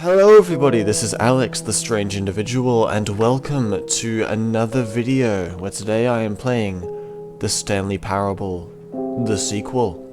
Hello everybody, this is Alex, the Strange Individual, and welcome to another video, where today I am playing the Stanley Parable, the sequel,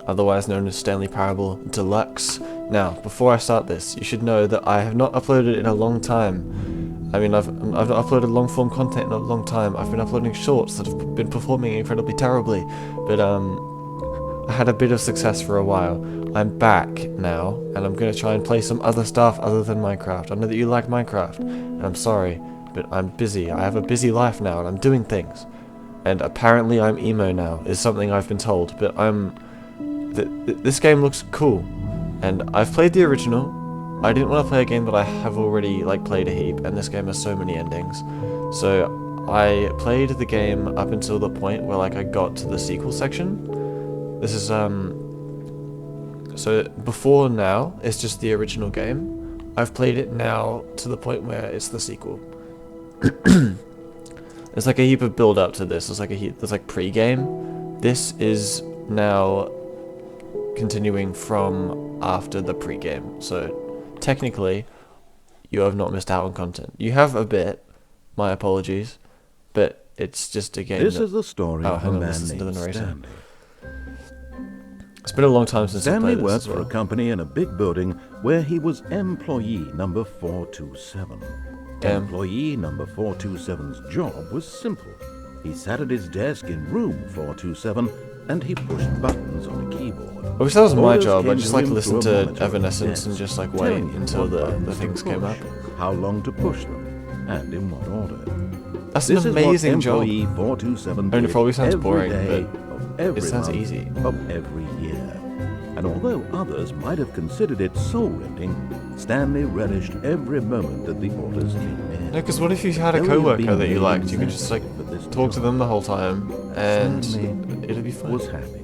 otherwise known as Stanley Parable Deluxe. Now, before I start this, you should know that I have not uploaded in a long time. I mean, I've not uploaded long-form content in a long time. I've been uploading shorts that have been performing incredibly terribly, but I had a bit of success for a while. I'm back now, and I'm going to try and play some other stuff other than Minecraft. I know that you like Minecraft, and I'm sorry, but I'm busy. I have a busy life now, and I'm doing things. And apparently I'm emo now, is something I've been told, but this game looks cool. And I've played the original. I didn't want to play a game that I have already, played a heap, and this game has so many endings. So, I played the game up until the point where, I got to the sequel section. This is, so before now, it's just the original game. I've played it now to the point where it's the sequel. There's a heap of build up to this. There's pre-game. This is now continuing from after the pre-game. So technically, you have not missed out on content. You have a bit. My apologies, but it's just a game. This is the story of a man named Stanley. It's been a long time since Stanley I played worked this as well. for a company in a big building where he was employee number 427. Employee number 427's job was simple. He sat at his desk in room 427 and he pushed buttons on a keyboard. I wish that was my job. I'd just to him listen through a to monitor on Evanescence his and desk, just wait telling him until what the buttons things to came up. push, how long to push them, and in what order. That's an amazing job. Employee 427 I mean, it probably sounds every boring, day but of every it sounds month easy. of every year. And although others might have considered it soul-rending, Stanley relished every moment that the orders came in. No, because what if you had a Though he had coworker been that you made liked? You could just for this talk to job, them the whole time, and Stanley it'd be fun. was happy.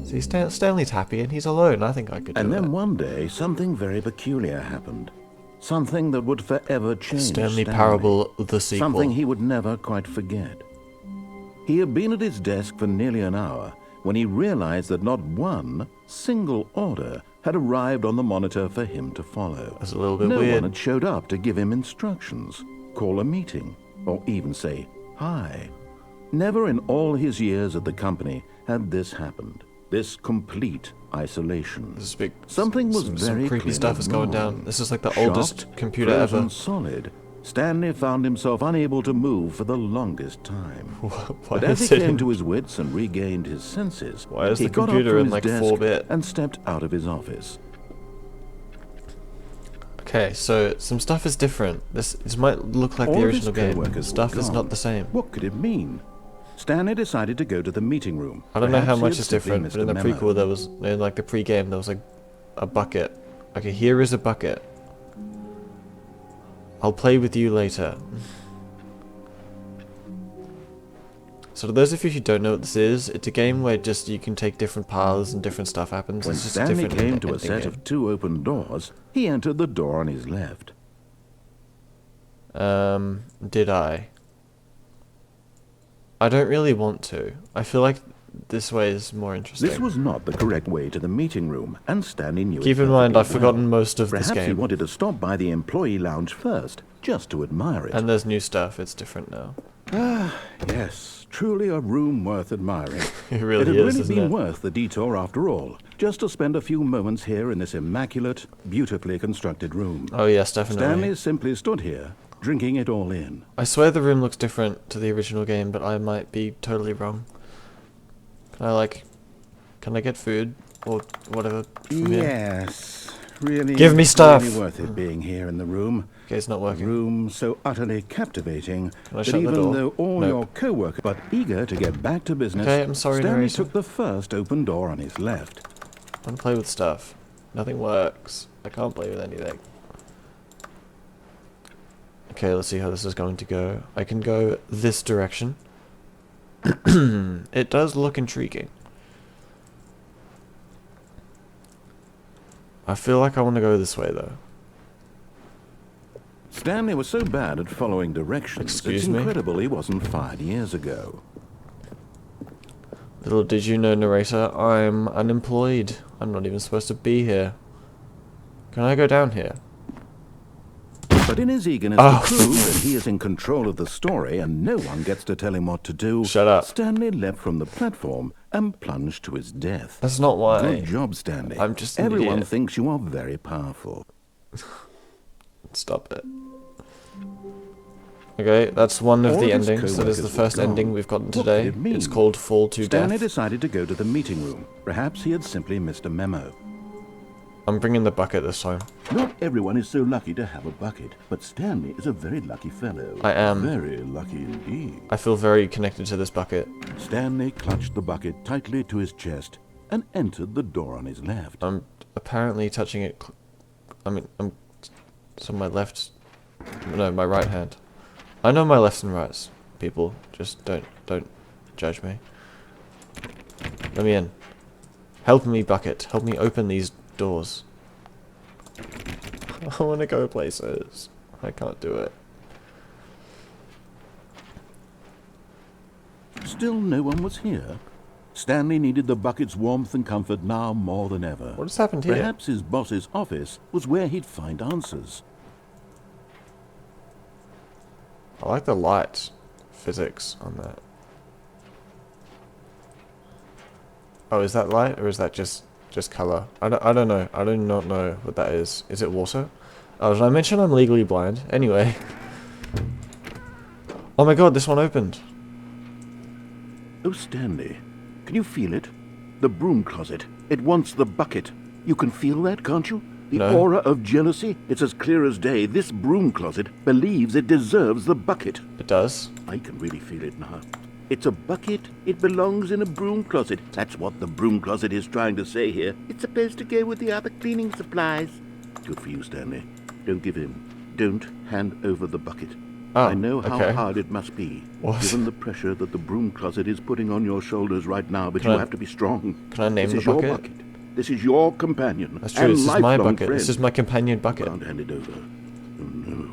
See, Stanley's happy and he's alone. I think I could do And then that. one day, something very peculiar happened. Something that would forever change Stanley Parable, the sequel. Something he would never quite forget. He had been at his desk for nearly an hour when he realized that not one single order had arrived on the monitor for him to follow. That's a little bit No weird. one had showed up to give him instructions, call a meeting, or even say hi. Never in all his years at the company had this happened. This complete isolation. This is big. Something was some very creepy clearly stuff is going wrong. down. This is the oldest Shocked, computer frozen ever. solid, Stanley found himself unable to move for the longest time. Why But as is he it came in- to his wits and regained his senses, Why is he the got up computer from in, his desk 4-bit? and stepped out of his office. Okay, so some stuff is different. This might look like All the of his original game. co-workers Stuff were is gone. not the same. What could it mean? Stanley decided to go to the meeting room. I don't know how Perhaps he much had is simply different, missed but in a the memo. prequel there was, in the pre-game, there was a bucket. Okay, here is a bucket. I'll play with you later. So to those of you who don't know what this is, it's a game where just you can take different paths and different stuff happens. When It's just a Stanley different came to a ending set game. of 2 open doors, he entered the door on his left. Did I? I don't really want to. I feel like this way is more interesting. This was not the correct way to the meeting room, and Stanley knew it Keep in mind, perfectly I've forgotten well. most of this Perhaps he game. wanted to stop by the employee lounge first, just to admire it. And there's new stuff, it's different now. Yes, truly a room worth admiring. It really It had is, really isn't been it? worth the detour after all, just to spend a few moments here in this immaculate, beautifully constructed room. Oh yes, definitely. Stanley simply stood here, drinking it all in. I swear the room looks different to the original game, but I might be totally wrong. Can I get food? Or whatever from here? Yes, really. Give me stuff! Really worth it being here in the room. Okay, it's not A working. room so utterly captivating Can I that shut the even door? though all Nope. your co-workers but eager to get back to business, Okay, I'm sorry, Stanley narrator. took the first open door on his left. I want to play with stuff. Nothing works. I can't play with anything. Okay, let's see how this is going to go. I can go this direction. It does look intriguing. I feel like I want to go this way, though. Stanley was so bad at following directions, Excuse it's me? incredible he wasn't fired years ago. Little did you know, narrator, I'm unemployed. I'm not even supposed to be here. Can I go down here? But in his eagerness to prove that he is in control of the story and no one gets to tell him what to do, Shut up. Stanley leapt from the platform and plunged to his death. That's not why. Good job, Stanley. I'm just an Everyone idiot. thinks you are very powerful. Stop it. Okay, that's one of All the of his endings. That is the co-workers first were gone. ending we've gotten What today. could it mean? It's called Fall to Stanley Death. decided to go to the meeting room. Perhaps he had simply missed a memo. I'm bringing the bucket this time. Not everyone is so lucky to have a bucket, but Stanley is a very lucky fellow. I am. Very lucky indeed. I feel very connected to this bucket. Stanley clutched the bucket tightly to his chest and entered the door on his left. I'm apparently touching it. I'm so my left. No, my right hand. I know my lefts and rights, people. Just don't judge me. Let me in. Help me, bucket. Help me open these doors. I want to go places. I can't do it. Still no one was here. Stanley needed the bucket's warmth and comfort now more than ever. What has happened here? Perhaps his boss's office was where he'd find answers. I like the light physics on that. Oh, is that light or is that just color? I don't know. I do not know what that is. Is it water? Oh, did I mention I'm legally blind? Anyway. Oh my god, this one opened. Oh, Stanley, can you feel it? The broom closet. It wants the bucket. You can feel that, can't you? The No. aura of jealousy. It's as clear as day. This broom closet believes it deserves the bucket. It does. I can really feel it now. It's a bucket. It belongs in a broom closet. That's what the broom closet is trying to say here. It's supposed to go with the other cleaning supplies. Good for you, Stanley. Don't give in. Don't hand over the bucket. Oh, I know how okay. hard it must be, What? given the pressure that the broom closet is putting on your shoulders right now, but Can you I- have to be strong. Can I name This the is your bucket? bucket. This is your companion. That's true. And This is my lifelong bucket. friend. This is my companion bucket. Can't hand it over. Oh no.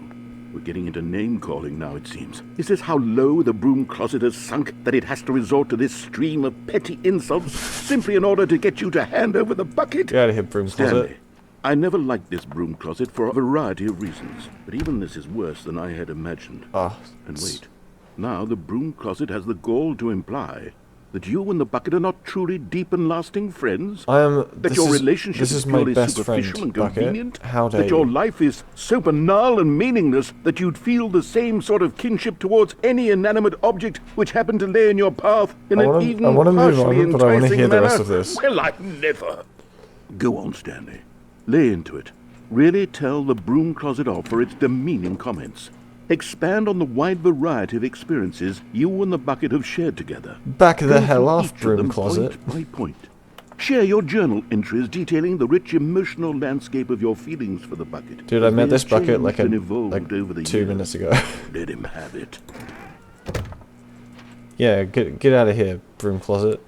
We're getting into name-calling now, it seems. Is this how low the broom closet has sunk, that it has to resort to this stream of petty insults simply in order to get you to hand over the bucket? Get out of here, broom closet. Stanley, I never liked this broom closet for a variety of reasons, but even this is worse than I had imagined. Oh, And wait, now the broom closet has the gall to imply that you and the bucket are not truly deep and lasting friends? I am. That your relationship This is is my purely best superficial friend, and bucket. convenient? How dare that your you? life is so banal and meaningless that you'd feel the same sort of kinship towards any inanimate object which happened to lay in your path in I an wanna- even I wanna move partially on, but I wanna enticing hear the rest manner? of this. Well, I never. Go on, Stanley. Lay into it. Really tell the broom closet off for its demeaning comments. Expand on the wide variety of experiences you and the bucket have shared together. Back the Go hell through off, each of broom them closet. Point by point. Share your journal entries detailing the rich emotional landscape of your feelings for the bucket. Dude, I as they met this have bucket changed like and evolved over the 2 years. minutes ago. Let him have it. Yeah, get out of here, broom closet.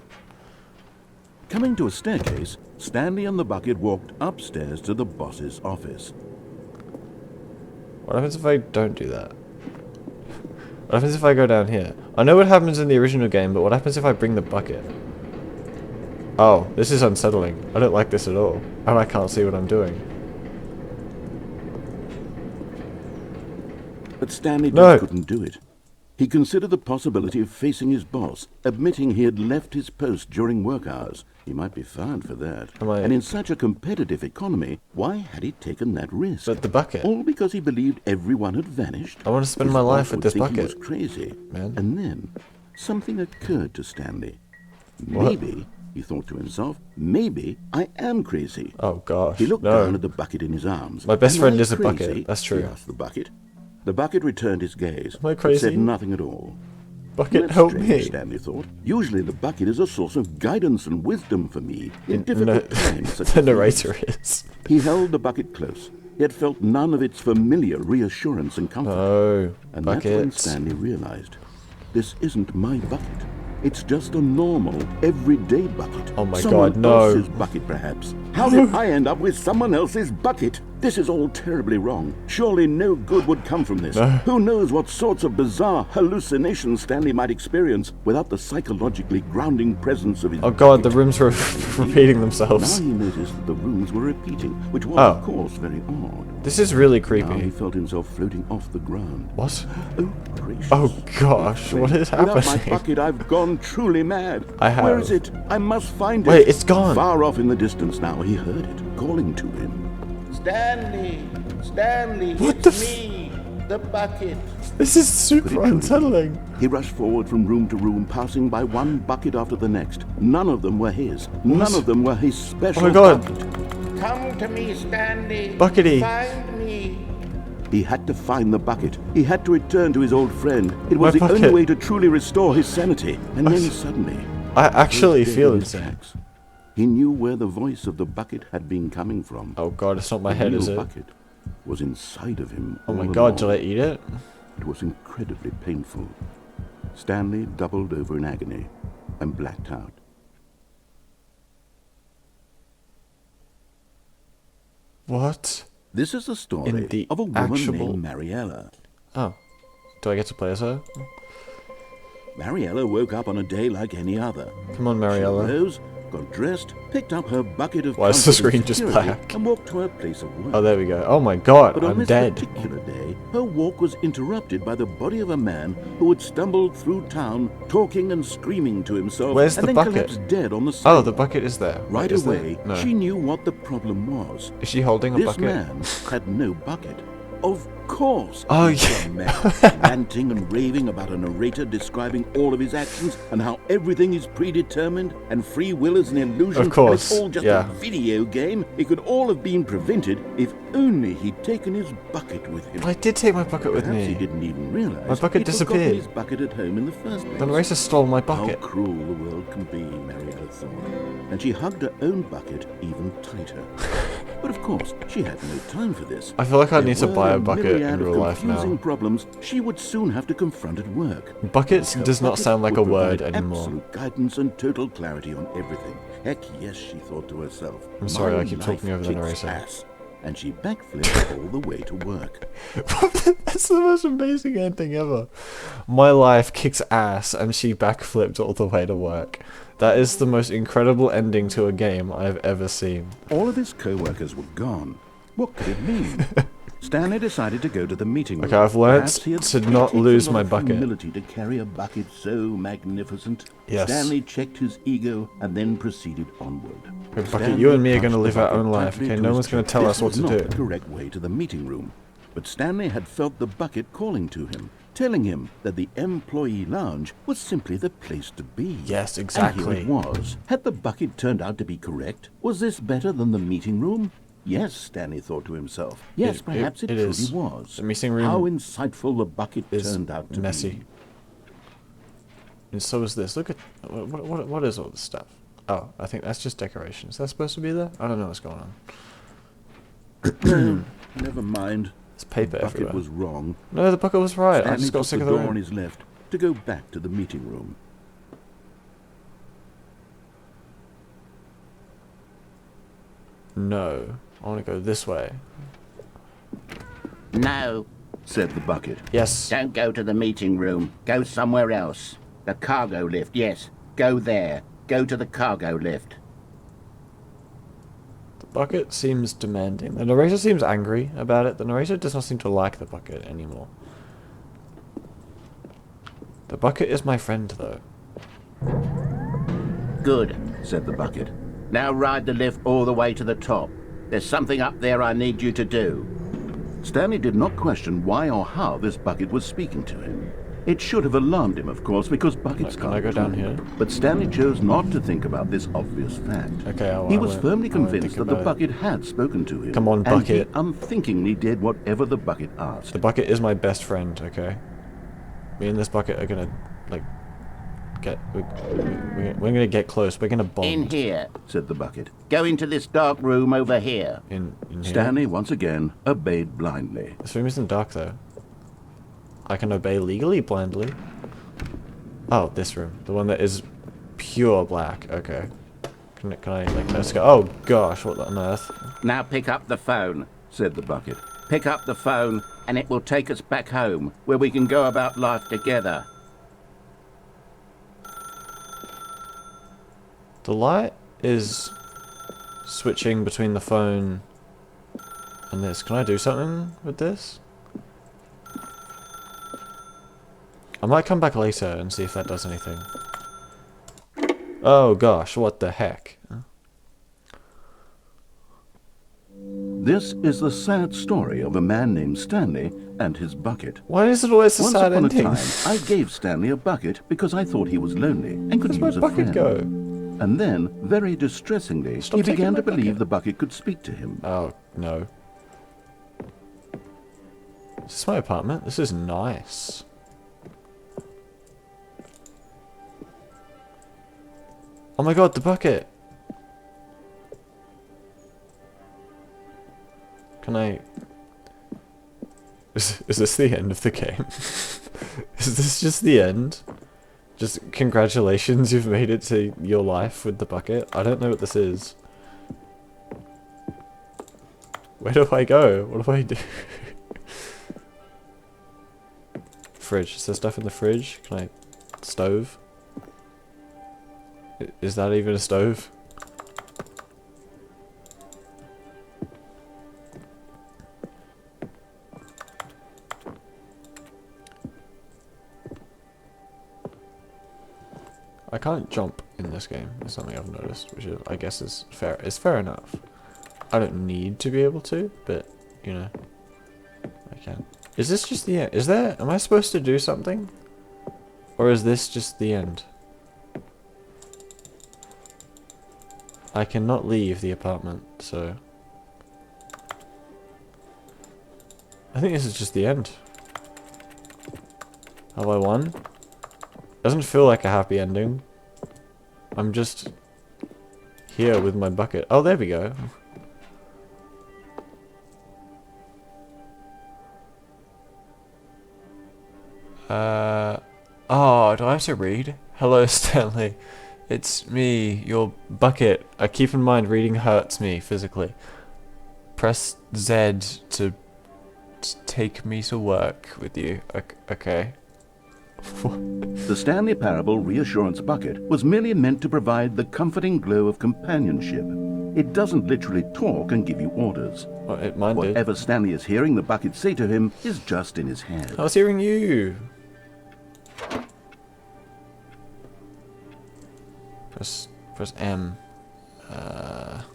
Coming to a staircase, Stanley and the bucket walked upstairs to the boss's office. What happens if I don't do that? What happens if I go down here? I know what happens in the original game, but what happens if I bring the bucket? Oh, this is unsettling. I don't like this at all. And I can't see what I'm doing. But Stanley No. just couldn't do it. He considered the possibility of facing his boss, admitting he had left his post during work hours. He might be fired for that. Am I- And in such a competitive economy, why had he taken that risk? But the bucket. All because he believed everyone had vanished? I want to spend His my life boss with would this think He bucket. was crazy. Man. And then something occurred to Stanley. What? Maybe, he thought to himself, maybe I am crazy. Oh gosh. He looked no. down at the bucket in his arms. My best Am friend I is a bucket. crazy? That's true. He asked the bucket. The bucket returned his gaze, Am I but crazy? said nothing at all. Bucket, That's help strange, me. Stanley thought. Usually the bucket is a source of guidance and wisdom for me in No, difficult times. Such the as narrator these. is. He held the bucket close, yet felt none of its familiar reassurance and comfort. Oh, And that's when buckets. Stanley realized, this isn't my bucket. It's just a normal, everyday bucket. Oh my Someone God, no. else's bucket, perhaps. How did I end up with someone else's bucket? This is all terribly wrong. Surely no good would come from this. No. Who knows what sorts of bizarre hallucinations Stanley might experience without the psychologically grounding presence of his Oh god, the bucket. rooms were repeating themselves. Now he noticed that the rooms were repeating, which was, Oh. of course, very odd. This is really Now he creepy. felt himself floating off the ground. What? Oh, gracious. Oh gosh, what is Without my happening? bucket, I've gone truly mad. I have. Where is it? I must find it. Wait, it's gone. Far off in the distance now, he heard it, calling to him. Stanley! Stanley, What it's the me! The bucket! This is super unsettling. He rushed forward from room to room, passing by one bucket after the next. None of them were his. None of them were his special Oh my god. bucket. Come to me, Stanley! Buckety. Find me! He had to find the bucket. He had to return to his old friend. It was My the only bucket. way to truly restore his sanity. And then suddenly, I actually dead feel in his insane. tracks, he knew where the voice of the bucket had been coming from. Oh god, it's not my The head, real is it? bucket was inside of him. Oh my all god, did along. I eat it? It was incredibly painful. Stanley doubled over in agony and blacked out. What? This is the In story the of a woman actual- named Mariella. Oh. Do I get to play as her? Mariella woke up on a day like any other. Come on, She Mariella. rose, got dressed, picked up her bucket of Why is the comfort and screen just security, black? and walked to her place of work. Oh, there we go. Oh my god, But on I'm this dead. particular day, her walk was interrupted by the body of a man who had stumbled through town, talking and screaming to himself, Where's and the then bucket? collapsed dead on the Oh, sidewalk. the bucket is there. Wait, Right is there? away, No. she knew what the problem was. Is she holding a This bucket? man had no bucket. Of course. Oh, he yeah. saw men ranting and raving about a narrator describing all of his actions and how everything is predetermined and free will is an illusion. Of course, And it's all just yeah. a video game. It could all have been prevented if only he'd taken his bucket with him. I did take my bucket with Perhaps he me. didn't even realize My bucket he'd forgotten disappeared. his bucket at home in the first place. The narrator stole my How bucket. cruel the world can be, Mariella thought, and she hugged her own bucket even tighter. But of course, she had no time for this. I feel like I There need to were buy a a bucket myriad in of real life confusing now. problems she would soon have to confront at work. Buckets Her does not bucket sound like a would word provide anymore. Absolute guidance and total clarity on everything. Heck yes, she thought to herself. I'm sorry, My I keep life talking over the kicks narrator. ass. And she backflipped all the way to work. That's the most amazing ending ever. My life kicks ass and she backflipped all the way to work. That is the most incredible ending to a game I've ever seen. All of his co-workers were gone. What could it mean? Stanley decided to go to the meeting room. Okay, I've learnt Perhaps he had to not taken lose a lot my of bucket. humility to carry a bucket so magnificent. Yes. Stanley checked his ego and then proceeded onward. Hey, Bucket, Stanley you and me are touched gonna the live our bucket own life, tightly okay? to No his one's gonna chest. tell This us what was to not do. the correct way to the meeting room. But Stanley had felt the bucket calling to him, telling him that the employee lounge was simply the place to be. Yes, And exactly. here it was. Had the bucket turned out to be correct? Was this better than the meeting room? Yes, Stanley thought to himself. Yes, perhaps it truly is. was. The meeting room How insightful the bucket is turned out to messy. be. And so is this. Look at what is all this stuff? Oh, I think that's just decoration. Is that supposed to be there? I don't know what's going on. Never mind. There's paper The bucket everywhere. was wrong. No, the bucket was right. I Stanley just got took sick the of the door on room. his left to go back to the meeting room. No, I want to go this way. No, Said the bucket. Yes. don't go to the meeting room. Go somewhere else. The cargo lift, yes. Go there. Go to the cargo lift. The bucket seems demanding. The narrator seems angry about it. The narrator does not seem to like the bucket anymore. The bucket is my friend, though. Good. Said the bucket. Now ride the lift all the way to the top. There's something up there I need you to do. Stanley did not question why or how this bucket was speaking to him. It should have alarmed him, of course, because buckets Can can't I go down talk. here? But Stanley chose not to think about this obvious fact. Okay, He I was won't- firmly I won't convinced think that the about it. bucket had spoken to him. Come on, And bucket. he unthinkingly did whatever the bucket asked. The bucket is my best friend, okay? Me and this bucket are gonna, like, we're gonna get close. We're gonna bond. In here. Said the bucket. Go into this dark room over here. In here. Stanley once again obeyed blindly. This room isn't dark, though. I can obey legally blindly. Oh, this room. The one that is pure black. Okay. Can I like, let's go. Oh, gosh, what on earth? Now pick up the phone. said the bucket. Pick up the phone and it will take us back home, where we can go about life together. The light is switching between the phone and this. Can I do something with this? I might come back later and see if that does anything. Oh gosh, what the heck? This is the sad story of a man named Stanley and his bucket. Why is it always a Once sad upon ending? a time, I gave Stanley a bucket because I thought he was lonely and could Where's my use a bucket friend. go? And then, very distressingly, Stop he taking began my to believe bucket. the bucket could speak to him. Oh, no. Is this my apartment? This is nice. Oh my god, the bucket! Can I... Is this the end of the game? Is this just the end? Just congratulations, you've made it to your life with the bucket? I don't know what this is. Where do I go? What do I do? Fridge. Is there stuff in the fridge? Can I... Stove? Is that even a stove? I can't jump in this game. It's something I've noticed, which is, I guess is fair. It's fair enough. I don't need to be able to, but you know, I can. Is this just the end? Is there? Am I supposed to do something, or is this just the end? I cannot leave the apartment, so I think this is just the end. Have I won? Doesn't feel like a happy ending. I'm just here with my bucket. Oh, there we go. Oh, do I have to read? Hello, Stanley. It's me, your bucket. Keep in mind, reading hurts me physically. Press Z to take me to work with you. Okay. The Stanley Parable Reassurance Bucket was merely meant to provide the comforting glow of companionship. It doesn't literally talk and give you orders. Well, it mine did. Whatever Stanley is hearing the bucket say to him is just in his head. I was hearing you. Press M. I'm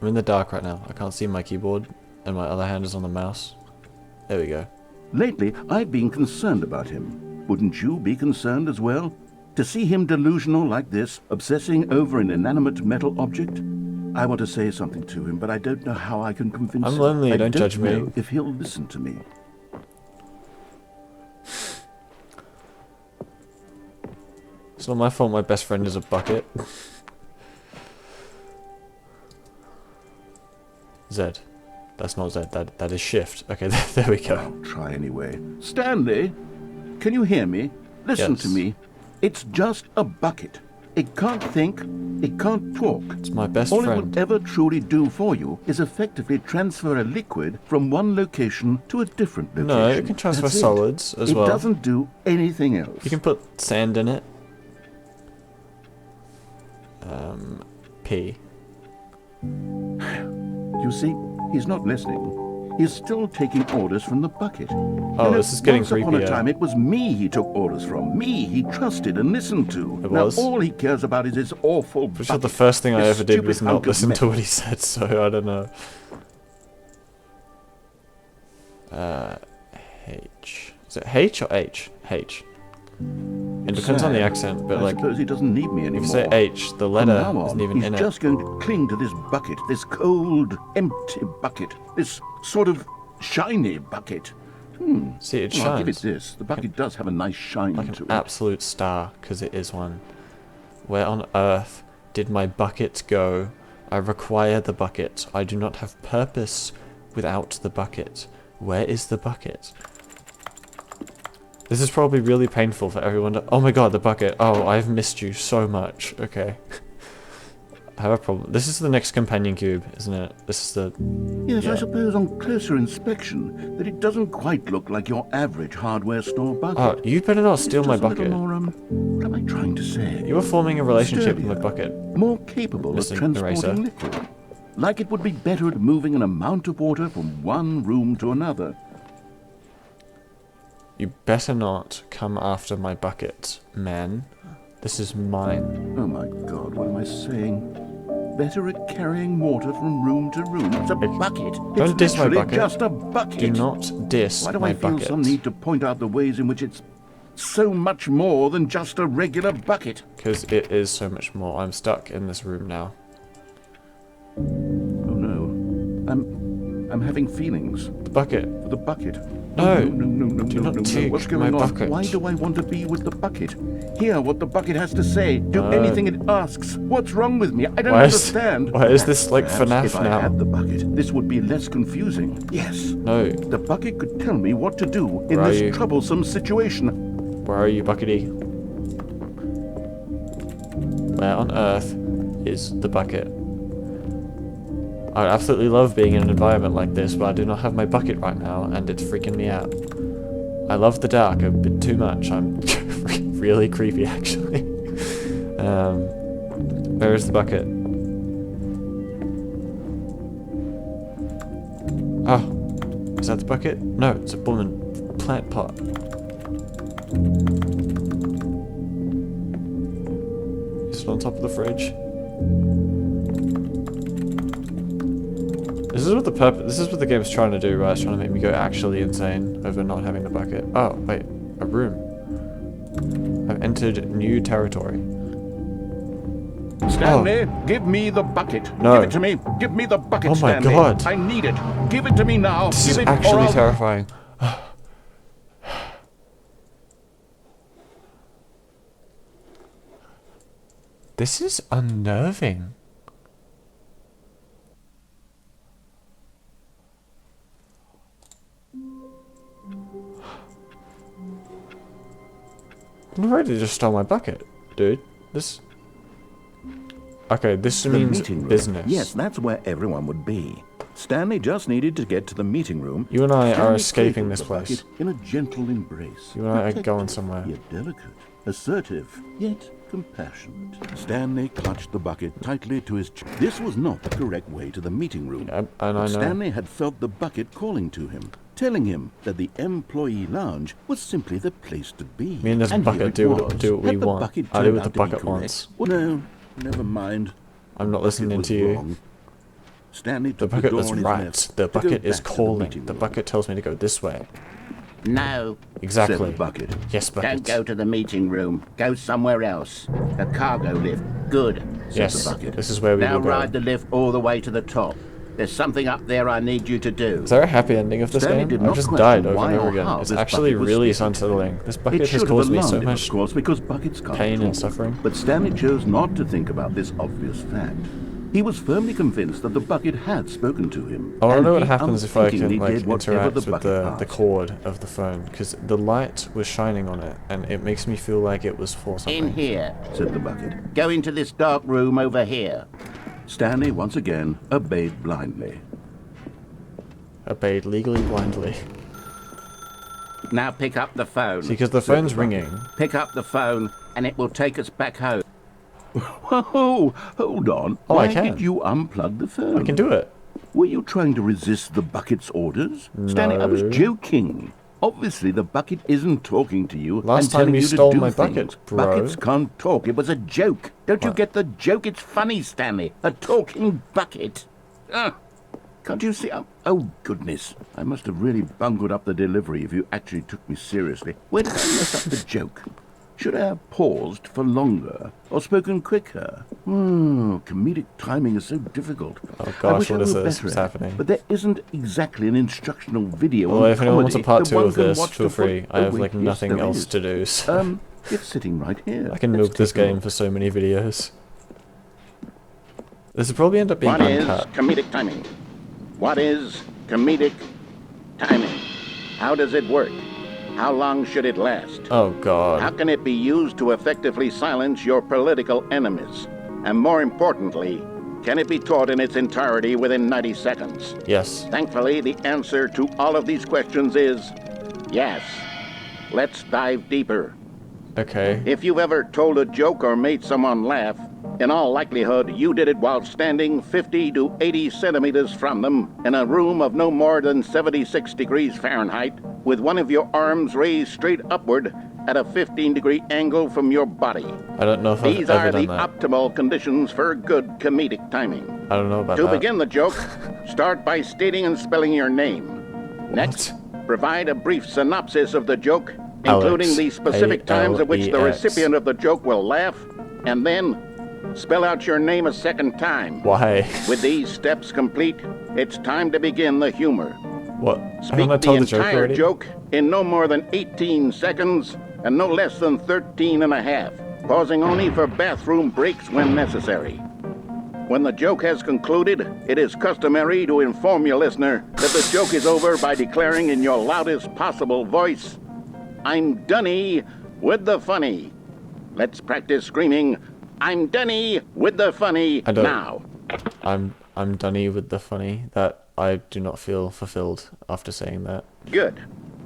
in the dark right now. I can't see my keyboard, and my other hand is on the mouse. There we go. Lately, I've been concerned about him. Wouldn't you be concerned as well? To see him delusional like this, obsessing over an inanimate metal object? I want to say something to him, but I don't know how I can convince him. I'm lonely, I don't judge me. know if he'll listen to me. It's not my fault my best friend is a bucket. Z. That's not Z, that is shift. Okay, there we go. I'll try anyway. Stanley, can you hear me? Listen to Yes. me. It's just a bucket. It can't think, it can't talk. It's my best All it friend. will ever truly do for you is effectively transfer a liquid from one location to a different location. No, it can transfer That's it. solids as well. It doesn't do anything else. You can put sand in it. P. You see, he's not listening. He's still taking orders from the bucket. Oh, this is getting once upon a creepier. time, it was me he took orders from. Me he trusted and listened to. It now was? all he cares about is his awful Pretty sure bucket. the first thing I This ever did was stupid not hunk of listen to metal. what he said, so I don't know. H. Is it H or H? H. It depends on the Sad. accent, but I like, suppose he doesn't need me if anymore. you say H, the From letter now isn't on, even he's in it. just going to cling to this bucket, this cold, empty bucket, this sort of shiny bucket. See, it Well, I'll give it shines this. The bucket does have a nice shine like to an it. absolute star, because it is one. Where on earth did my bucket go? I require the bucket. I do not have purpose without the bucket. Where is the bucket? This is probably really painful for everyone to... Oh my god, the bucket. Oh, I've missed you so much. Okay. have a problem. This is the next companion cube, isn't it? This is the... Yes, yeah. I suppose on closer inspection that it doesn't quite look like your average hardware store bucket. Oh, you better not steal It's my just a little bucket. more, what am I trying to say? You were forming a relationship with my Sturdier, bucket. more capable Mr. of transporting Eraser. liquid. Like it would be better at moving an amount of water from one room to another. You better not come after my bucket, man. This is mine. Oh my God, what am I saying? Better at carrying water from room to room. It's a bucket. Don't diss my literally bucket. just a bucket. Do not diss Why do my I feel bucket. some need to point out the ways in which it's so much more than just a regular bucket? Because it is so much more. I'm stuck in this room now. Oh no. I'm having feelings. The bucket. For the bucket. No. No. Do not take What's my going on? bucket. Why do I want to be with the bucket? Hear what the bucket has to say. Do anything it asks. What's wrong with me? I don't understand. Why is this like Perhaps FNAF if I now? had the bucket, this would be less confusing. Yes. No. The bucket could tell me what to do in Where are this you? troublesome situation. Where are you, Buckety? Where on earth is the bucket? I absolutely love being in an environment like this, but I do not have my bucket right now, and it's freaking me out. I love the dark a bit too much. I'm really creepy, actually. Where is the bucket? Oh, is that the bucket? No, it's a blooming plant pot. Is it on top of the fridge? This is what the game's trying to do, right? It's trying to make me go actually insane over not having the bucket. Oh, wait, a room. I've entered new territory. Stanley, give me the bucket. No. Give it to me. Give me the bucket, Oh my Stanley. God. I need it. Give it to me now. This give is it, or actually I'll... terrifying. This is unnerving. I'm ready to just stole my bucket, dude. This... Okay, this The means meeting room. business. Yes, that's where everyone would be. Stanley just needed to get to the meeting room. You and I are Stanley escaping cradled this the place. bucket in a gentle embrace. You and I are Protective, going somewhere. Yet delicate, assertive, yet compassionate. Stanley clutched the bucket tightly to his chest. This was not the correct way to the meeting room. And I But know. Stanley had felt the bucket calling to him, telling him that the employee lounge was simply the place to be. Me and this here bucket it do was. what we Had the want. bucket I do turned what the out to be bucket correct? wants. Well, no, never mind. I'm not It listening was to you. wrong. Stanley The took bucket door was on his right. left The to go bucket is back to the calling. meeting The room. bucket tells me to go this way. No, Said Exactly. the bucket. Yes, bucket. don't go to the meeting room. Go somewhere else. The cargo lift. Good. Yes, the bucket. this is where we Now will go. ride the lift all the way to the top. There's something up there I need you to do. Is there a happy ending of this Stanley game? did I've not just question died over why and over or again. how It's this actually bucket was really fitted. unsettling. This It bucket has should have caused me so alarmed him, much of course, because buckets can't pain and talk. suffering. But Stanley chose not to think about this obvious fact. He was firmly convinced that the bucket had spoken to him. I want to and know what he happens if I can unthinkingly like did whatever interact with bucket the asked. cord of the phone, because the light was shining on it, and it makes me feel like it was for something. In here. Said the bucket. Go into this dark room over here. Stanley once again obeyed blindly. Obeyed legally blindly. Now pick up the phone. See, because the Said phone's the bucket. ringing. Pick up the phone and it will take us back home. Whoa, hold on. Oh, I Why can. did you unplug the phone? I can do it. Were you trying to resist the bucket's orders? Stanley, I was No. joking. Obviously, the bucket isn't talking to you Last and time telling you you stole to do my things. bucket, bro. Buckets can't talk. It was a joke. Don't you What? get the joke? It's funny, Stanley. A talking bucket. Can't you see? Oh, goodness. I must have really bungled up the delivery if you actually took me seriously. Where did I mess up the joke? Should I have paused for longer or spoken quicker? Comedic timing is so difficult. Oh I gosh, wish I what is were this? better What's at it, happening? But there isn't exactly an instructional video Well, on if anyone wants a comedy part that 2 one of can this, watch feel to follow- free. I Oh, have wait, like yes, nothing there else is. to do, so It's sitting right here. I can Let's milk this take a game look. for so many videos. This will probably end up being What is uncut. comedic timing? What is comedic timing? How does it work? How long should it last? Oh How god. can it be used to effectively silence your political enemies? And more importantly, Can it be taught in its entirety within 90 seconds? Yes. Thankfully, the answer to all of these questions is yes. Let's dive deeper. Okay. If you've ever told a joke or made someone laugh, in all likelihood, you did it while standing 50 to 80 centimeters from them in a room of no more than 76 degrees Fahrenheit, with one of your arms raised straight upward at a 15-degree angle from your body. I don't know if These I've are ever the done that. optimal conditions for good comedic timing. I don't know about To that. begin the joke, start by stating and spelling your name. Next, provide a brief synopsis of the joke, including Alex, the specific times at which the A-L-E-X. recipient of the joke will laugh, and then spell out your name a second time. Why? With these steps complete, it's time to begin the humor. What? Speak Haven't I the told the joke entire already? joke in no more than 18 seconds and no less than 13 and a half, pausing only for bathroom breaks when necessary. When the joke has concluded, it is customary to inform your listener that the joke is over by declaring in your loudest possible voice, "I'm Dunny with the funny." Let's practice screaming, "I'm Dunny with the funny" now. I'm Dunny with the funny. That I do not feel fulfilled after saying that. Good.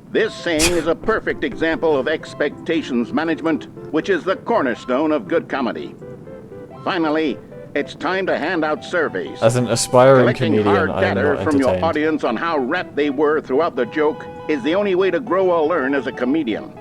This saying is a perfect example of expectations management, which is the cornerstone of good comedy. Finally, it's time to hand out surveys. As an aspiring Collecting comedian, hard I am data not from your entertained. audience on how rapt they were throughout the joke is the only way to grow or learn as a comedian.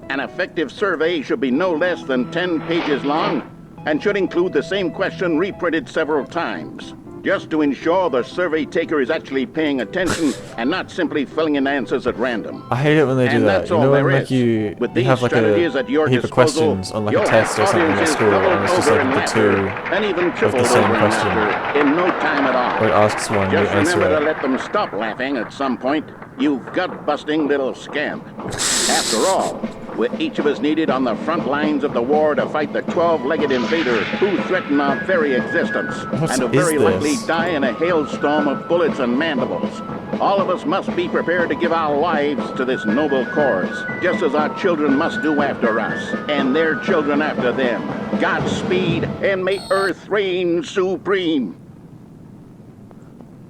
An effective survey should be no less than 10 pages long and should include the same question reprinted several times, just to ensure the survey taker is actually paying attention and not simply filling in answers at random. I hate it when they do And that. that's You all know when there like is. you With you these have like strategies a at your heap of disposal, questions on like you'll a test or have something at audiences school, doubled and it's just over like in the laughter two and even of tripled the same over in question. laughter in no time at all. Or it asks one, you Just answer remember to it. let them stop laughing at some point, you gut-busting little scamp. After all, we're each of us needed on the front lines of the war to fight the 12-legged invader who threaten our very existence, What and to is very likely this? die in a hailstorm of bullets and mandibles. All of us must be prepared to give our lives to this noble cause, just as our children must do after us, and their children after them. Godspeed, and may Earth reign supreme.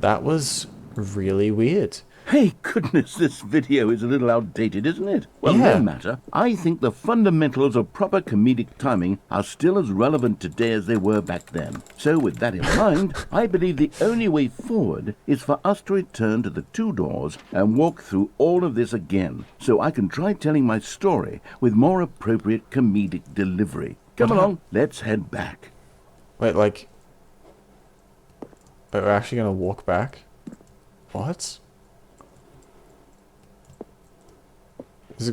That was really weird. Hey, goodness, this video is a little outdated, isn't it? Well, Yeah. no matter. I think the fundamentals of proper comedic timing are still as relevant today as they were back then. So with that in mind, I believe the only way forward is for us to return to the two doors and walk through all of this again, so I can try telling my story with more appropriate comedic delivery. Come along, let's head back. Wait, like... Wait, we're actually gonna walk back? What? This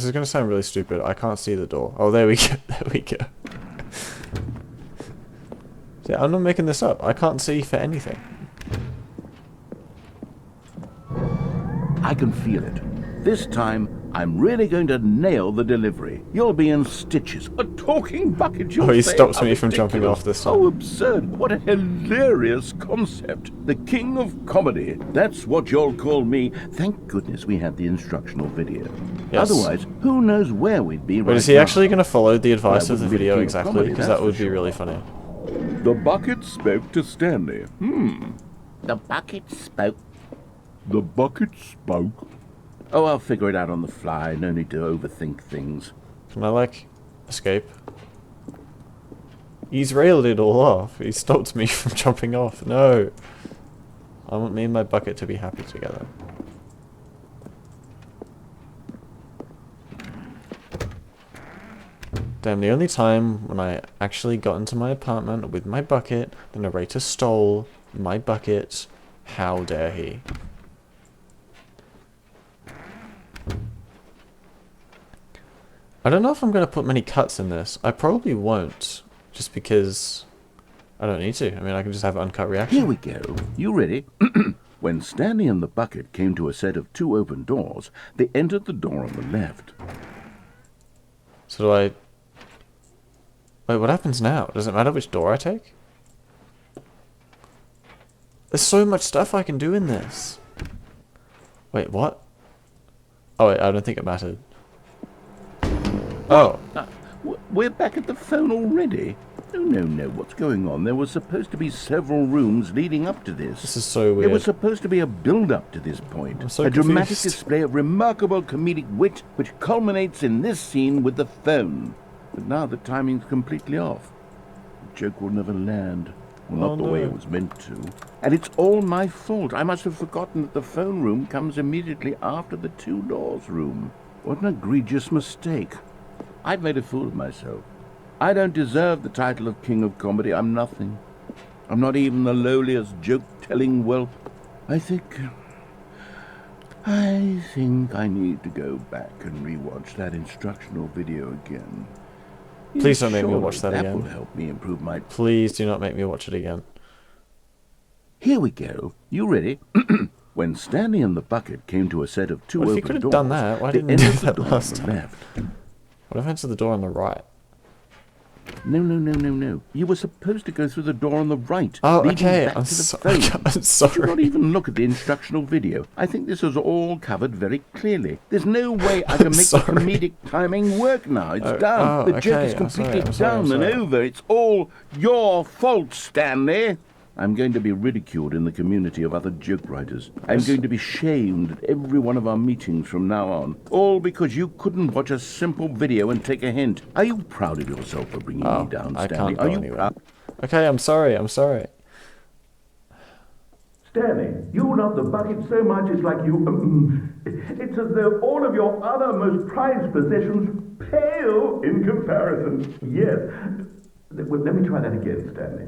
is gonna sound really stupid. I can't see the door. Oh, there we go. There we go. See, I'm not making this up. I can't see for anything. I can feel it. This time, I'm really going to nail the delivery. You'll be in stitches. A talking bucket, you'll Oh, he say? stops How me from jumping ridiculous. off this time. Oh, absurd. What a hilarious concept. The king of comedy. That's what you'll call me. Thank goodness we had the instructional video. Yes. Otherwise, who knows where we'd be right Wait, is he now. actually gonna follow the advice Well, of the that wouldn't video be exactly? comedy, Because that's that would for be really sure. funny. The bucket spoke to Stanley. The bucket spoke. The bucket spoke. Oh, I'll figure it out on the fly. No need to overthink things. Can I, like, escape? He's railed it all off. He stopped me from jumping off. No. I want me and my bucket to be happy together. Damn, the only time when I actually got into my apartment with my bucket, the narrator stole my bucket. How dare he? I don't know if I'm going to put many cuts in this. I probably won't, just because I don't need to. I mean, I can just have an uncut reaction. Here we go. You ready? When Stanley and the bucket came to a set of two open doors, they entered the door on the left. So do I... Wait, what happens now? Does it matter which door I take? There's so much stuff I can do in this. Wait, what? Oh, wait, I don't think it mattered. Oh. We're back at the phone already? No. What's going on? There were supposed to be several rooms leading up to this. This is so weird. There was supposed to be a build-up to this point. I'm so a dramatic confused. display of remarkable comedic wit, which culminates in this scene with the phone. But now the timing's completely off. The joke will never land. Well, not the way it was meant to. And it's all my fault. I must have forgotten that the phone room comes immediately after the two doors room. What an egregious mistake. I've made a fool of myself. I don't deserve the title of King of Comedy. I'm nothing. I'm not even the lowliest joke-telling whelp. I think I need to go back and rewatch that instructional video again. Please don't make me watch that again. That will help me improve my... Please do not make me watch it again. Here we go. You ready? When Stanley and the bucket came to a set of two Well, if open you could have doors, done that, why they didn't you do entered the that door last on the time? left. What if I entered the door on the right? No. You were supposed to go through the door on the right. Oh, leading okay. back I'm, to the so phone. I'm Did you not sorry. even look at the instructional video? I think this is all covered very clearly. There's no way I can make the sorry. comedic timing work now. It's Oh, done. The joke okay, is I'm sorry, completely I'm sorry, I'm done and sorry. over. It's all your fault, Stanley. I'm going to be ridiculed in the community of other joke writers. I'm going to be shamed at every one of our meetings from now on. All because you couldn't watch a simple video and take a hint. Are you proud of yourself for bringing me down, I Stanley? can't Are go you anywhere. proud? Okay, I'm sorry. Stanley, you love the bucket so much it's like you... it's as though all of your other most prized possessions pale in comparison. Yes. Well, let me try that again, Stanley.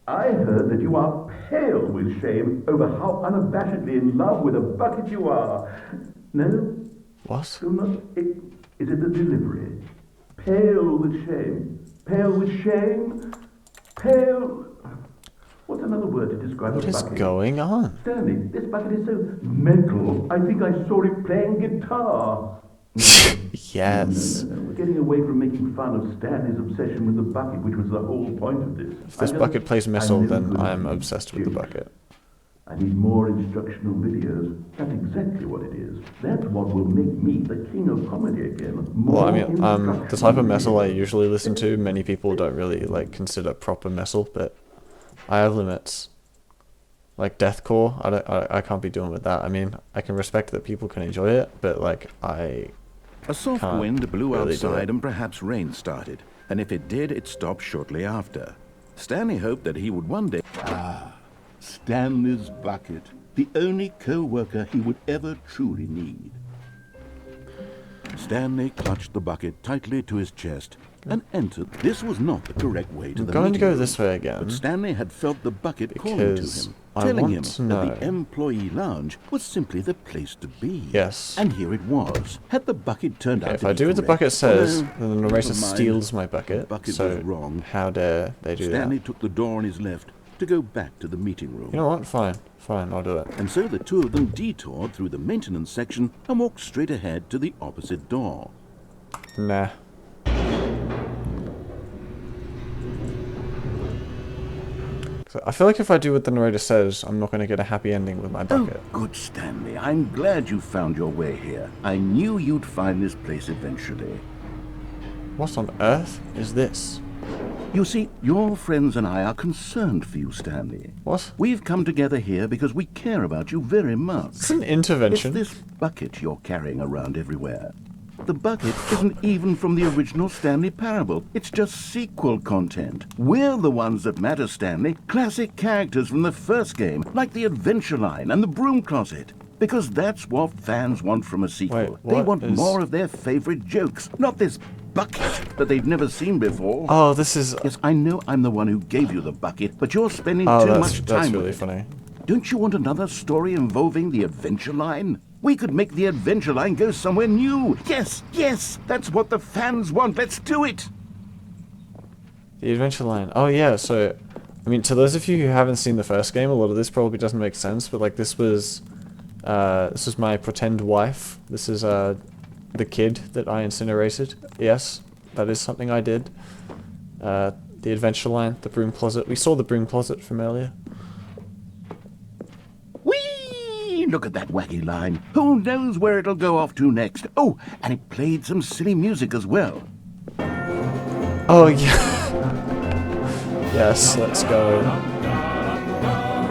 I heard that you are pale with shame over how unabashedly in love with a bucket you are. No? What? Still not... Is it the delivery? Pale with shame. Pale with shame. Pale... What's another word to describe What a is bucket? going on? Stanley, this bucket is so mental. I think I saw it playing guitar. Yes. No, we're getting away from making fun of Stanley's obsession with the bucket, which was the whole point of this. If this bucket plays missile, then I'm obsessed with the bucket. I need more instructional videos. That's exactly what it is. That's what will make me the king of comedy again. Well, I mean, the instructional type of metal I videos. usually listen to, many people don't really, like, consider proper metal, but I have limits. Like, deathcore, I can't be doing with that. I mean, I can respect that people can enjoy it, but, like, A soft Can't wind blew really do outside it. and perhaps rain started, and if it did, it stopped shortly after. Stanley hoped that he would one day... Stanley's bucket. The only co-worker he would ever truly need. Stanley clutched the bucket tightly to his chest and entered. This was not the correct way to I'm the going to meeting go room, this way again. but Stanley had felt the bucket calling to Because him, I telling want him to that know. the employee lounge was simply the place to be. Yes. And here it was. Had the bucket turned out If to I be do what the correct? bucket says, Well, then the narrator never mind. steals my bucket, The bucket so was wrong. how dare they do Stanley that? took the door on his left to go back to the meeting room. You know what? Fine, I'll do it. And so the two of them detoured through the maintenance section and walked straight ahead to the opposite door. Nah. So I feel like if I do what the narrator says, I'm not going to get a happy ending with my Oh, bucket. good, Stanley. I'm glad you found your way here. I knew you'd find this place eventually. What on earth is this? You see, your friends and I are concerned for you, Stanley. What? We've come together here because we care about you very much. It's an It's intervention. this bucket you're carrying around everywhere. The bucket isn't even from the original Stanley Parable. It's just sequel content. We're the ones that matter, Stanley. Classic characters from the first game, like the Adventure Line and the Broom Closet. Because that's what fans want from a sequel. Wait, They what want is- more of their favorite jokes, not this bucket that they've never seen before. Oh, this is... Yes, I know I'm the one who gave you the bucket, but you're spending Oh, too that's much time really with it. funny. Don't you want another story involving the Adventure Line? We could make the Adventure Line go somewhere new. Yes, that's what the fans want. Let's do it. The Adventure Line. Oh yeah, so... I mean, to those of you who haven't seen the first game, a lot of this probably doesn't make sense, but like this was my pretend wife. This is the kid that I incinerated. Yes, that is something I did. The Adventure Line, the Broom Closet. We saw the Broom Closet from earlier. Whee! Look at that wacky line. Who knows where it'll go off to next? Oh, and it played some silly music as well. Oh yeah. Yes, let's go.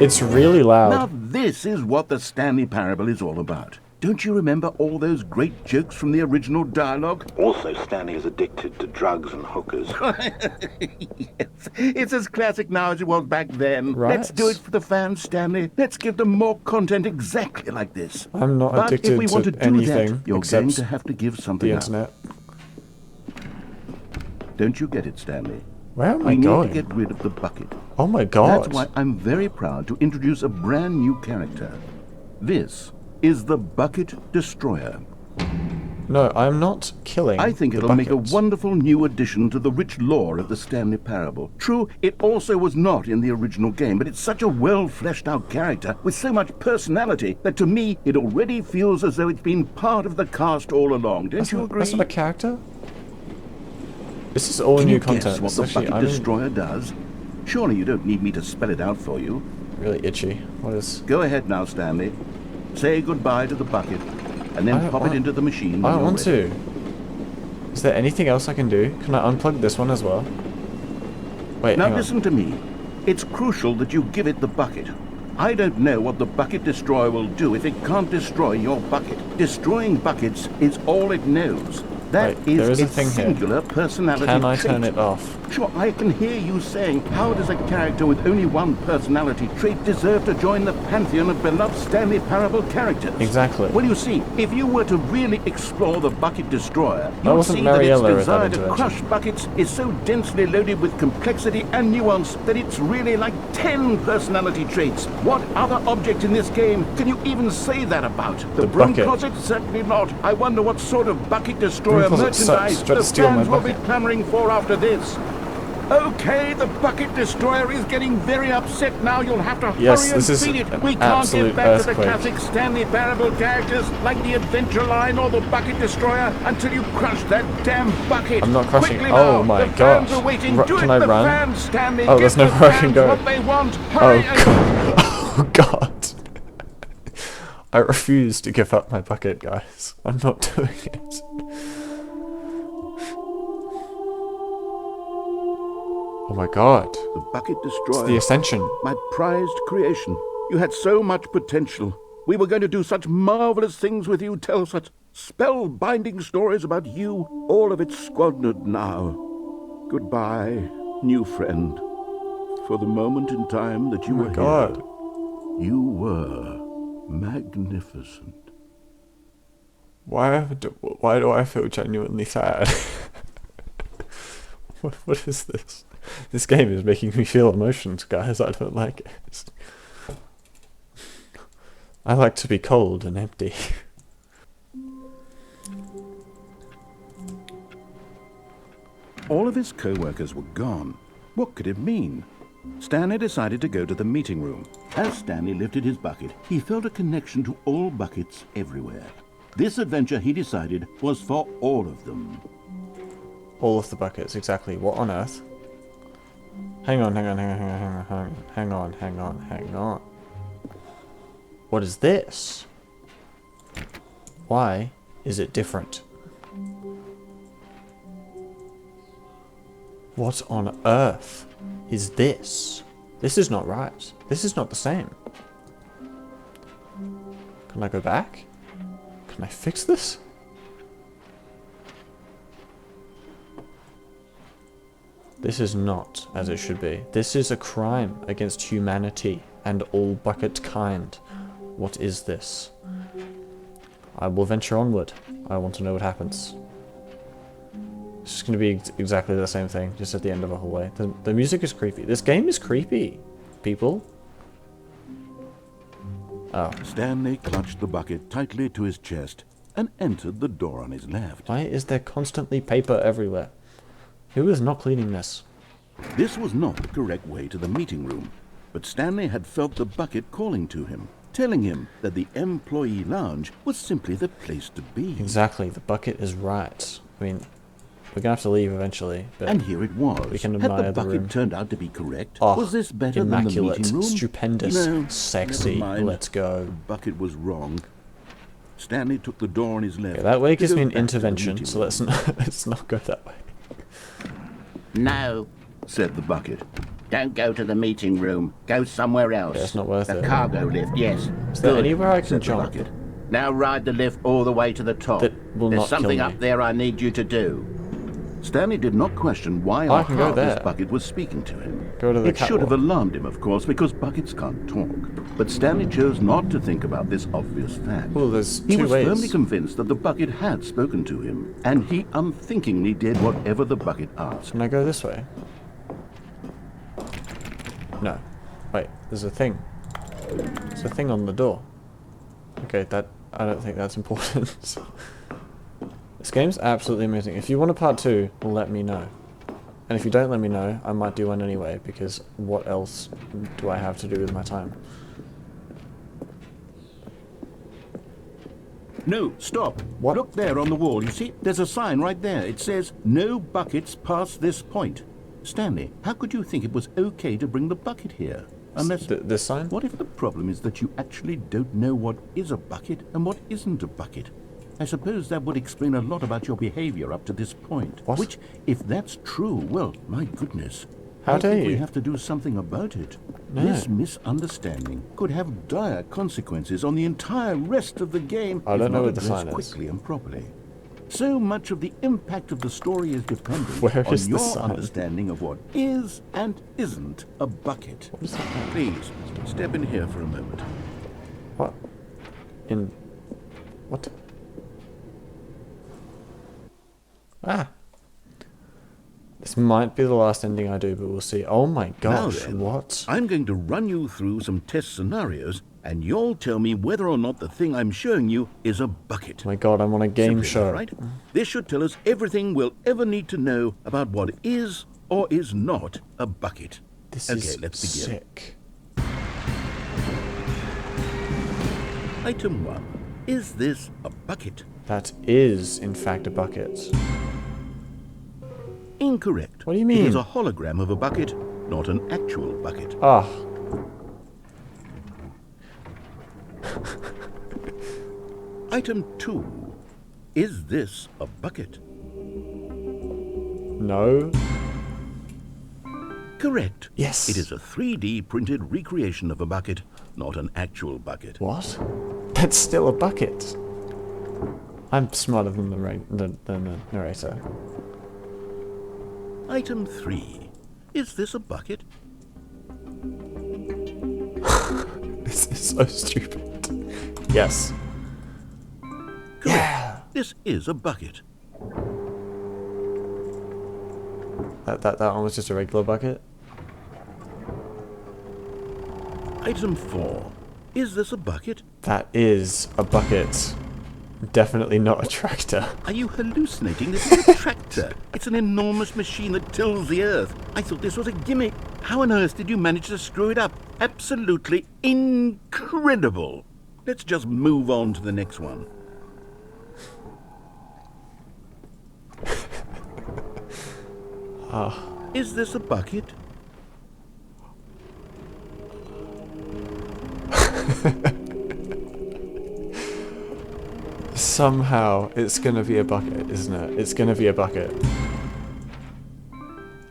It's really Now loud. this is what the Stanley Parable is all about. Don't you remember all those great jokes from the original dialogue? Also, Stanley is addicted to drugs and hookers. Yes, it's as classic now as it was back then. Right. Let's do it for the fans, Stanley. Let's give them more content exactly like this. I'm not But addicted if we want to to do anything that, you're except going to have to give something the up. internet. Don't you get it, Stanley? Where am I We need going? to get rid of the bucket. Oh my god. That's why I'm very proud to introduce a brand new character. This is the Bucket Destroyer. No, I'm not killing I think the it'll make a buckets. wonderful new addition to the rich lore of the Stanley Parable. True, it also was not in the original game, but it's such a well-fleshed-out character with so much personality that to me it already feels as though it's been part of the cast all along. Don't you agree? That's not a character? This is all Can new you content. guess what It's the actually, Bucket Destroyer does? Surely you don't need me to spell it out for you. really itchy. What is... Go ahead now, Stanley. Say goodbye to the bucket, and then pop it into the machine. I when don't want you're ready. to. Is there anything else I can do? Can I unplug this one as well? Wait, Now hang on. listen to me. It's crucial that you give it the bucket. I don't know what the Bucket Destroyer will do if it can't destroy your bucket. Destroying buckets is all it knows. That Wait, there is is a its thing here. singular personality Can I trait. turn it off? Sure, I can hear you saying, how does a character with only one personality trait deserve to join the pantheon of beloved Stanley Parable characters? Exactly. Well, you see, if you were to really explore the Bucket Destroyer, That you'd wasn't see that its Mariella with that desire to intervention. crush buckets is so densely loaded with complexity and nuance that it's really like 10 personality traits. What other object in this game can you even say that about? The broom bucket. closet? Certainly not. I wonder what sort of Bucket Destroyer Broom closet merchandise sucks. Try to the steal my fans will be bucket. clamoring for after this. Okay, the Bucket Destroyer is getting very upset now. You'll have to Yes, hurry this and is feed it. an We can't absolute get back to the earthquake. classic Stanley Parable characters like the Adventure Line or the Bucket Destroyer until you crush that damn bucket. I'm not crushing- Quickly oh now, my the fans gosh. are waiting. Ru- Do can it I for the run? fans, Stanley. Oh, there's Give nowhere the I can fans go. what they want. Oh Hurry and god. Oh god. I refuse to give up my bucket, guys. I'm not doing it. Oh my god. the Bucket It's Destroyer. the Ascension. My prized creation. You had so much potential. We were going to do such marvelous things with you, tell such spell-binding stories about you. All of it squandered now. Goodbye, new friend. For the moment in time that you Oh were my god. here, you were magnificent. Why do I feel genuinely sad? What is this? This game is making me feel emotions, guys. I don't like it. I like to be cold and empty. All of his co-workers were gone. What could it mean? Stanley decided to go to the meeting room. As Stanley lifted his bucket, he felt a connection to all buckets everywhere. This adventure, he decided, was for all of them. All of the buckets, exactly. What on earth? Hang on. What is this? Why is it different? What on earth is this? This is not right. This is not the same. Can I go back? Can I fix this? This is not as it should be. This is a crime against humanity and all bucket kind. What is this? I will venture onward. I want to know what happens. It's just going to be exactly the same thing, just at the end of a hallway. The music is creepy. This game is creepy, people. Oh. Stanley clutched the bucket tightly to his chest and entered the door on his left. Why is there constantly paper everywhere? Who is not cleaning this? This was not the correct way to the meeting room, but Stanley had felt the bucket calling to him, telling him that the employee lounge was simply the place to be. Exactly, the bucket is right. I mean, we're going to have to leave eventually, but... And here it was. We can Had admire the the bucket room. turned out to be correct? Oh, Was this better immaculate, than the meeting room? stupendous, No, sexy. never mind. Let's go. The bucket was wrong. Stanley took the door on his left. Okay, that way to gives go me an back to the intervention, meeting so room. let's not go that way. No, said the bucket. Don't go to the meeting room. Go somewhere else. Yeah, it's not worth the it. cargo lift, yes. Is there anywhere I can said the jump? bucket. Now ride the lift all the way to the top. That will There's not kill something me. up there I need you to do. Stanley did not question why I or can go how this there. bucket was speaking to him. Go to the It should have catwalk. alarmed him, of course, because buckets can't talk. But Stanley chose not to think about this obvious fact. Well, there's He two was ways. firmly convinced that the bucket had spoken to him, and he unthinkingly did whatever the bucket asked. Can I go this way? No. Wait, there's a thing. There's a thing on the door. Okay, I don't think that's important. This game's absolutely amazing. If you want a part 2, let me know. And if you don't let me know, I might do one anyway, because what else do I have to do with my time? No, stop. What? Look there on the wall. You see, there's a sign right there. It says, "No buckets past this point." Stanley, how could you think it was okay to bring the bucket here? Unless... This sign? What if the problem is that you actually don't know what is a bucket and what isn't a bucket? I suppose that would explain a lot about your behavior up to this point. What? Which, if that's true, well, my goodness. How I dare think we you? have to do something about it. No. This misunderstanding could have dire consequences on the entire rest of the game I don't if know not what the addressed sign is. quickly and properly. So much of the impact of the story is dependent Where on is the your sign? understanding of what is and isn't a bucket. What is that? Please, step in here for a moment. What? In... What? Ah! This might be the last ending I do, but we'll see. Oh my gosh, then, what? I'm going to run you through some test scenarios, and you'll tell me whether or not the thing I'm showing you is a bucket. Oh my god, I'm on a game Simple show. enough, right? This should tell us everything we'll ever need to know about what is or is not a bucket. This Okay, is let's begin. sick. Item 1. Is this a bucket? That is, in fact, a bucket. Incorrect. What do you It is mean? a hologram of a bucket, not an actual bucket. Ah. Item 2. Is this a bucket? No. Correct. Yes. It is a 3D printed recreation of a bucket, not an actual bucket. What? That's still a bucket. I'm smarter than the narrator. Item 3. Is this a bucket? This is so stupid. Yes. Correct. Yeah. This is a bucket. That one was just a regular bucket. Item 4. Is this a bucket? That is a bucket. Definitely not a tractor. Are you hallucinating? This is a tractor. It's an enormous machine that tills the earth. I thought this was a gimmick. How on earth did you manage to screw it up? Absolutely incredible. Let's just move on to the next one. Is this a bucket? Somehow it's gonna be a bucket, isn't it? It's gonna be a bucket.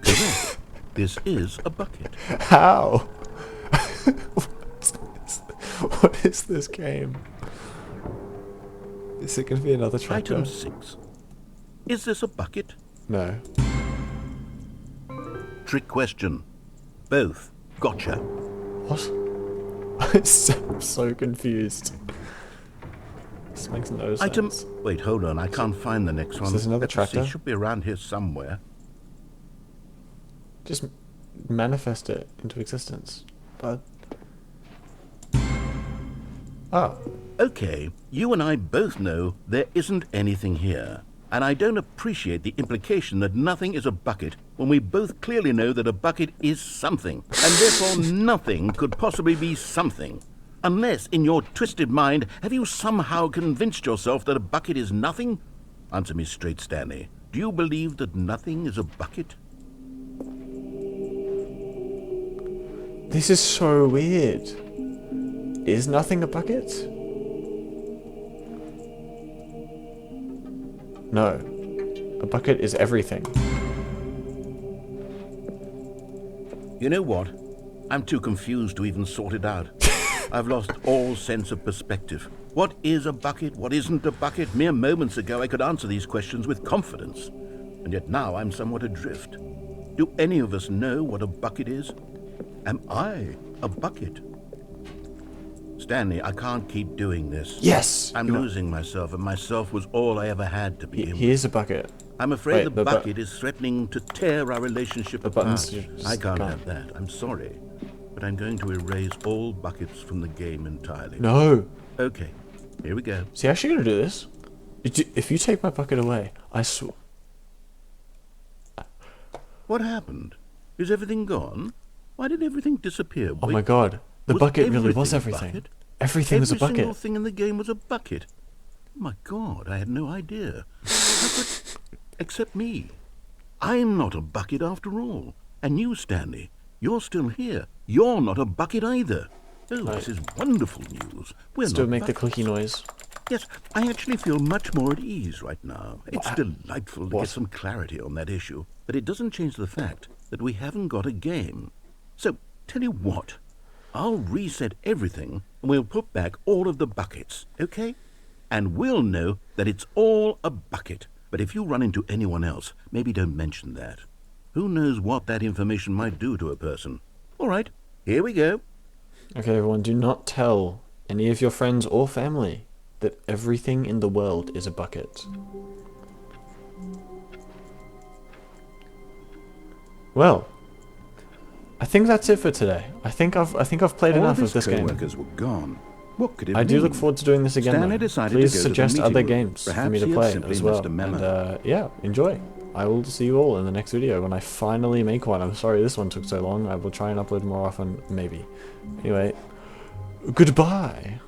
Correct. This is a bucket. How? What is this game? Is it gonna be another tractor? Item 6. Is this a bucket? No. Trick question. Both. Gotcha. What? I'm so confused. This makes no sense. Item... Wait, hold on. I can't find the next one. this another Let me see. tractor? It should be around here somewhere. Just manifest it into existence. But... Oh. Okay, you and I both know there isn't anything here. And I don't appreciate the implication that nothing is a bucket when we both clearly know that a bucket is something, and therefore nothing could possibly be something. Unless, in your twisted mind, have you somehow convinced yourself that a bucket is nothing? Answer me straight, Stanley. Do you believe that nothing is a bucket? This is so weird. Is nothing a bucket? No. A bucket is everything. You know what? I'm too confused to even sort it out. I've lost all sense of perspective. What is a bucket? What isn't a bucket? Mere moments ago I could answer these questions with confidence. And yet now I'm somewhat adrift. Do any of us know what a bucket is? Am I a bucket? Stanley, I can't keep doing this. Yes! I'm losing myself, and myself was all I ever had to begin with. He is a bucket. I'm afraid Wait, the bucket is threatening to tear our relationship apart. I can't have that. I'm sorry. But I'm going to erase all buckets from the game entirely. No! Okay, here we go. Is he actually gonna do this? If you take my bucket away, I swear... What happened? Is everything gone? Why did everything disappear? Oh my god. The bucket really was everything. Everything was a bucket. Every single thing in the game was a bucket. My god, I had no idea. How could... Except me. I'm not a bucket after all. And you, Stanley, you're still here. You're not a bucket either. Oh, Right. This is wonderful news. We're Still not make the buckets. clicky noise. Yes, I actually feel much more at ease right now. It's What? delightful to What? get some clarity on that issue. But it doesn't change the fact that we haven't got a game. So, tell you what. I'll reset everything and we'll put back all of the buckets, okay? And we'll know that it's all a bucket. But if you run into anyone else, maybe don't mention that. Who knows what that information might do to a person? All right, here we go. Okay, everyone, do not tell any of your friends or family that everything in the world is a bucket. Well, I think that's it for today. I think I've played enough of this game. Co-workers were gone. What could it I do mean? look forward to doing this again. Stanley Though. decided Please to go to the suggest meeting other room. games for Perhaps me to he had play simply as well. missed a memo. And yeah, enjoy. I will see you all in the next video when I finally make one. I'm sorry this one took so long. I will try and upload more often, maybe. Anyway, goodbye.